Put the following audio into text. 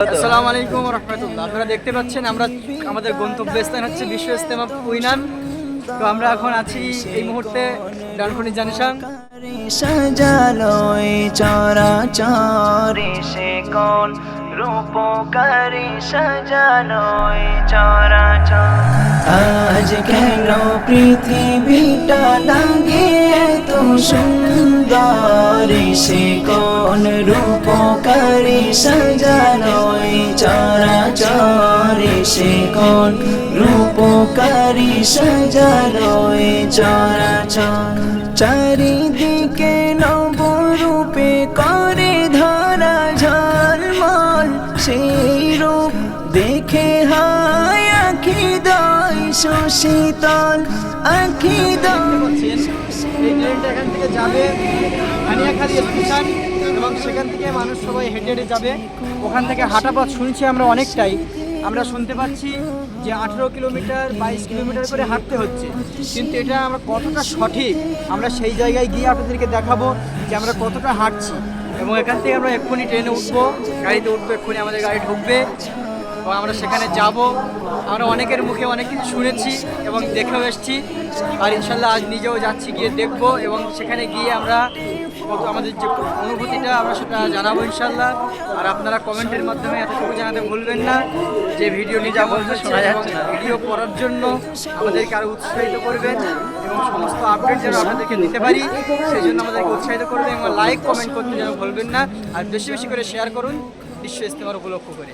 আসসালামু আলাইকুম রাহমাতুল্লাহ। আপনারা দেখতে পাচ্ছেন আমরা আমাদের গন্তব্যস্থান হচ্ছে বিশ্ব ইজতেমা কুইনান। তো আমরা এখন আছি এই মুহূর্তে ডানকুনি জাংশন। সাজালোয় চরাচরে সে কোন রূপকারী সাজালোয় চরাচর। আজ কেন পৃথিবীটা লাগে এত সুন্দর, সে কোন রূপকারী সাজালোয় চরাচরে সে কোন রূপকারী সাজালোয় চরাচর। চারিদিকে নবরূপে করে ধরা ঝলমল, সেই রূপ দেখে হয় আখি দয় সুশীতল, আখি দয়। এই ট্রেনটা এখান থেকে যাবে হানিয়াখালী স্টেশন এবং সেখান থেকে মানুষ সবাই হেঁটে হেঁটে যাবে। ওখান থেকে হাঁটা পথ শুনছি আমরা অনেকটাই, আমরা শুনতে পাচ্ছি যে 18 কিলোমিটার 22 কিলোমিটার করে হাঁটতে হচ্ছে, কিন্তু এটা আমরা কতটা সঠিক আমরা সেই জায়গায় গিয়ে আপনাদেরকে দেখাবো যে আমরা কতটা হাঁটছি। এবং এখান থেকে আমরা এক্ষুনি ট্রেনে উঠবো, গাড়িতে উঠবো, এক্ষুনি আমাদের গাড়ি ঢুকবে এবং আমরা সেখানে যাব। আমরা অনেকের মুখে অনেক কিছু শুনেছি এবং দেখেও এসেছি, আর ইনশাল্লাহ আজ নিজেও যাচ্ছি, গিয়ে দেখবো এবং সেখানে গিয়ে আমরা আমাদের যে অনুভূতিটা আমরা সেটা জানাবো ইনশাল্লাহ। আর আপনারা কমেন্টের মাধ্যমে এতটুকু জানাতে ভুলবেন না যে ভিডিও নিজে বলতে শোনা যাচ্ছে না, ভিডিও করার জন্য আমাদেরকে আরও উৎসাহিত করবেন এবং সমস্ত আপডেট যেন আপনাদেরকে দিতে পারি সেই জন্য আমাদেরকে উৎসাহিত করবেন এবং লাইক কমেন্ট করতে যেন ভুলবেন না। আর বেশি বেশি করে শেয়ার করুন বিশ্ব ইজতেমার উপলক্ষ করে।